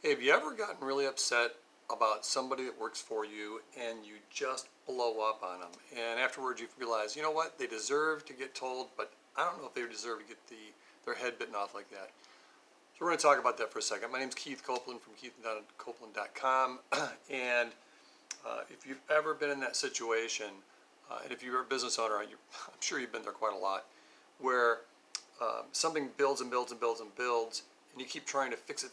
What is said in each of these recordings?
Hey, have you ever gotten really upset about somebody that works for you and you just blow up on them? And afterwards you realize, you know what, they deserve to get told, but I don't know if they deserve to get their head bitten off like that. So we're going to talk about that for a second. My name's Keith Copeland from keith.copeland.com. And if you've ever been in that situation, and if you're a business owner, I'm sure you've been there quite a lot, where something builds and builds and builds and builds, and you keep trying to fix it,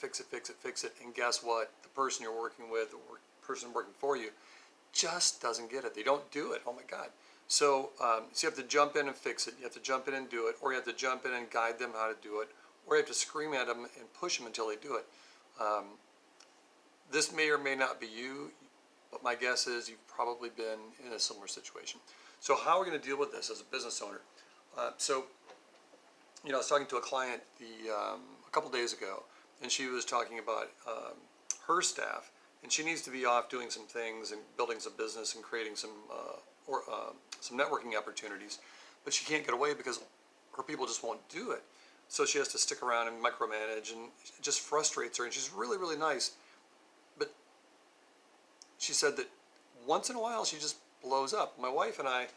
and guess what? The person you're working with, the person working for you, just doesn't get it. They don't do it. Oh my God. So you have to jump in and fix it. You have to jump in and do it, or you have to jump in and guide them how to do it, or you have to scream at them and push them until they do it. This may or may not be you, but my guess is you've probably been in a similar situation. So how are we going to deal with this as a business owner? I was talking to a client a couple days ago, and she was talking about her staff, and she needs to be off doing some things and building some business and creating some networking opportunities, but she can't get away because her people just won't do it. So she has to stick around and micromanage, and it just frustrates her. And she's really, really nice, but she said that once in a while she just blows up. My wife and I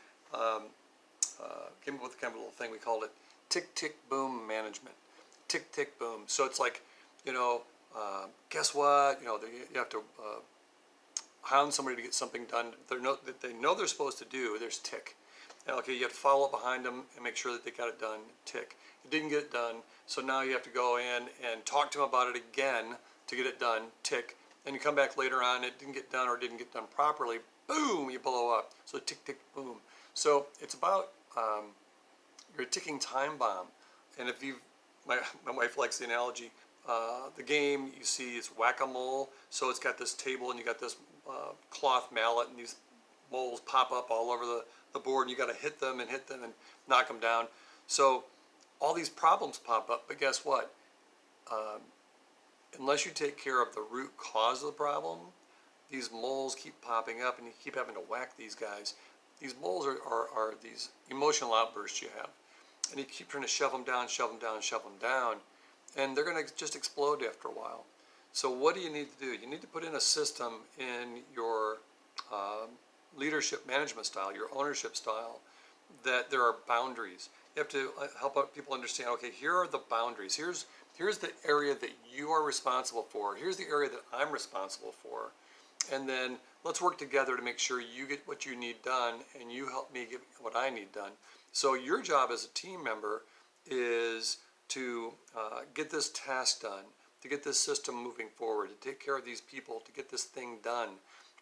came up with kind of a little thing. We called it tick, tick, boom management. Tick, tick, boom. So it's like, guess what? You have to hound somebody to get something done that they know they're supposed to do. There's tick. And okay, you have to follow up behind them and make sure that they got it done. Tick. You didn't get it done, so now you have to go in and talk to them about it again to get it done. Tick. Then you come back later on, it didn't get done or didn't get done properly. Boom, you blow up. So tick, tick, boom. So it's about you're a ticking time bomb. And if my wife likes the analogy. The game you see is whack-a-mole. So it's got this table and you got this cloth mallet, and these moles pop up all over the board, and you got to hit them and knock them down. So all these problems pop up, but guess what? Unless you take care of the root cause of the problem, these moles keep popping up, and you keep having to whack these guys. These moles are these emotional outbursts you have, and you keep trying to shove them down, and they're going to just explode after a while. So what do you need to do? You need to put in a system in your leadership management style, your ownership style, that there are boundaries. You have to help people understand, okay, here are the boundaries. Here's the area that you are responsible for. Here's the area that I'm responsible for. And then let's work together to make sure you get what you need done and you help me get what I need done. So your job as a team member is to get this task done, to get this system moving forward, to take care of these people, to get this thing done.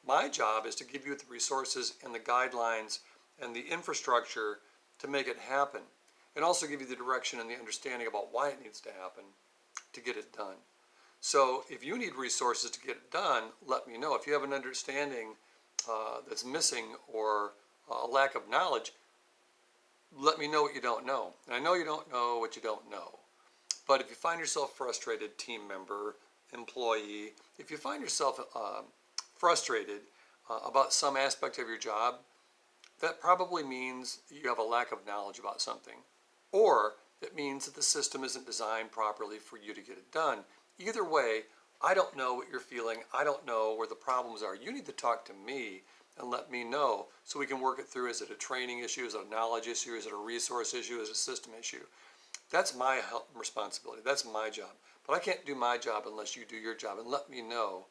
My job is to give you the resources and the guidelines and the infrastructure to make it happen, and also give you the direction and the understanding about why it needs to happen to get it done. So if you need resources to get it done, let me know. If you have an understanding that's missing or a lack of knowledge, let me know what you don't know. And I know you don't know what you don't know. But if you find yourself frustrated, team member, employee, if you find yourself frustrated about some aspect of your job, that probably means you have a lack of knowledge about something. Or it means that the system isn't designed properly for you to get it done. Either way, I don't know what you're feeling. I don't know where the problems are. You need to talk to me and let me know so we can work it through. Is it a training issue? Is it a knowledge issue? Is it a resource issue? Is it a system issue? That's my responsibility. That's my job. But I can't do my job unless you do your job. And let me know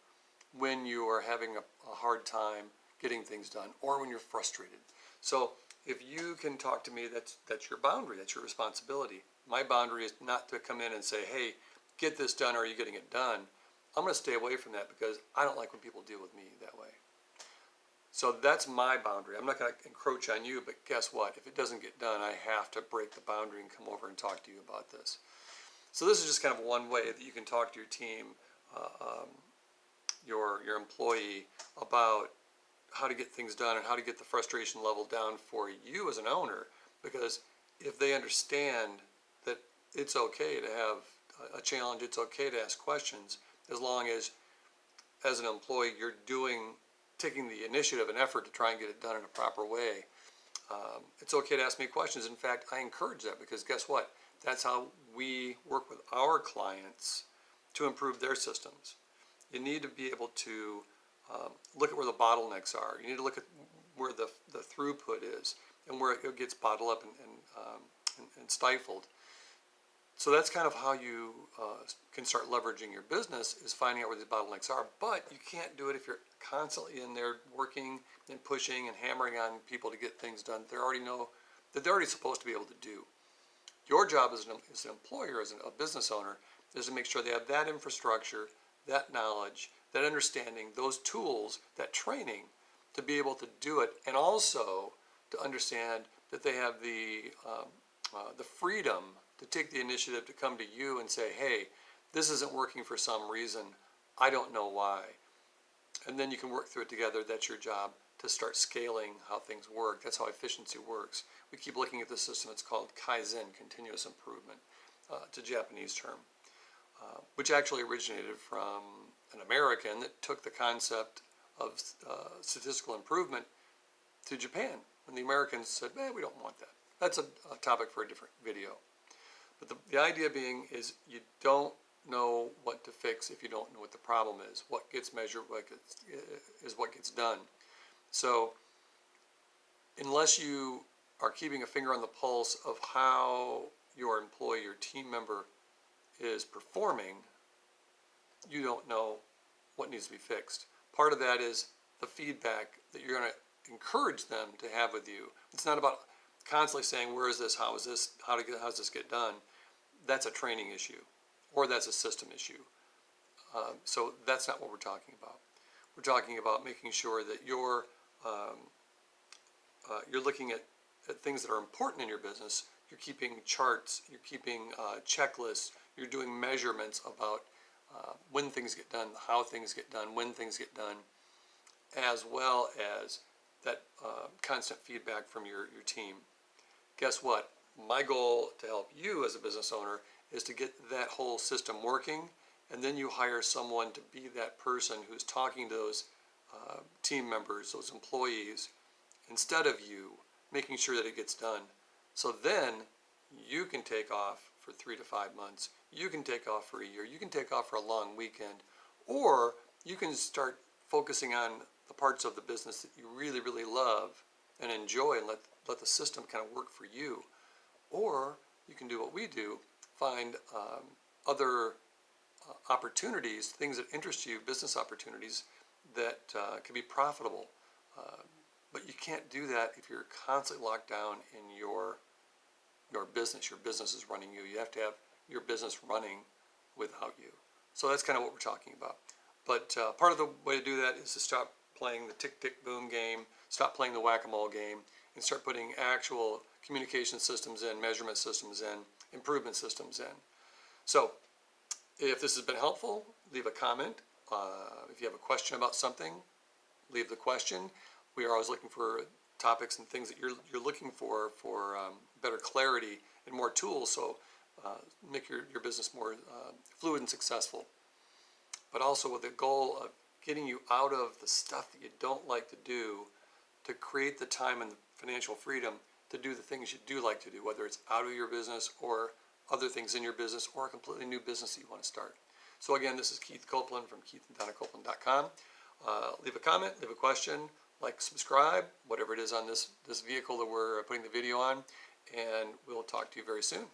when you are having a hard time getting things done or when you're frustrated. So if you can talk to me, that's your boundary. That's your responsibility. My boundary is not to come in and say, hey, get this done, or are you getting it done? I'm going to stay away from that because I don't like when people deal with me that way. So that's my boundary. I'm not going to encroach on you, but guess what? If it doesn't get done, I have to break the boundary and come over and talk to you about this. So this is just kind of one way that you can talk to your team, your employee, about how to get things done and how to get the frustration level down for you as an owner. Because if they understand that it's okay to have a challenge, it's okay to ask questions, as long as an employee you're taking the initiative and effort to try and get it done in a proper way. It's okay to ask me questions. In fact, I encourage that because guess what? That's how we work with our clients to improve their systems. you need to be able to look at where the bottlenecks are. You need to look at where the throughput is and where it gets bottled up and stifled. So that's kind of how you can start leveraging your business, is finding out where these bottlenecks are. But you can't do it if you're constantly in there working and pushing and hammering on people to get things done that they're already supposed to be able to do. Your job as an employer, as a business owner, is to make sure they have that infrastructure, that knowledge, that understanding, those tools, that training to be able to do it, and also to understand that they have the freedom to take the initiative to come to you and say, hey, this isn't working for some reason. I don't know why. And then you can work through it together. That's your job, to start scaling how things work. That's how efficiency works. We keep looking at this system. It's called Kaizen, continuous improvement. It's a Japanese term, which actually originated from an American that took the concept of statistical improvement to Japan. And the Americans said, we don't want that. That's a topic for a different video. But the idea being is you don't know what to fix if you don't know what the problem is. What gets measured is what gets done. So unless you are keeping a finger on the pulse of how your employee or team member is performing, you don't know what needs to be fixed. Part of that is the feedback that you're going to encourage them to have with you. It's not about constantly saying, where is this, how is this, how does this get done? That's a training issue, or that's a system issue. So that's not what we're talking about. We're talking about making sure that you're looking at things that are important in your business. You're keeping charts, you're keeping checklists, you're doing measurements about when things get done, how things get done, when things get done, as well as that constant feedback from your team. Guess what? My goal to help you as a business owner is to get that whole system working, and then you hire someone to be that person who's talking to those team members, those employees, instead of you, making sure that it gets done. So then you can take off for 3 to 5 months. You can take off for a year. You can take off for a long weekend. Or you can start focusing on the parts of the business that you really, really love and enjoy, and let the system kind of work for you. Or you can do what we do, find other opportunities, things that interest you, business opportunities that can be profitable. But you can't do that if you're constantly locked down in your business. Your business is running you. You have to have your business running without you. So that's kind of what we're talking about. But part of the way to do that is to stop playing the tick-tick-boom game, stop playing the whack-a-mole game, and start putting actual communication systems in, measurement systems in, improvement systems in. So if this has been helpful, leave a comment. If you have a question about something, leave the question. We are always looking for topics and things that you're looking for better clarity and more tools, so make your business more fluid and successful. But also with the goal of getting you out of the stuff that you don't like to do, to create the time and the financial freedom to do the things you do like to do, whether it's out of your business or other things in your business or a completely new business that you want to start. So again, this is Keith Copeland from keithanddonnacopeland.com. Leave a comment, leave a question, like, subscribe, whatever it is on this vehicle that we're putting the video on, and we'll talk to you very soon.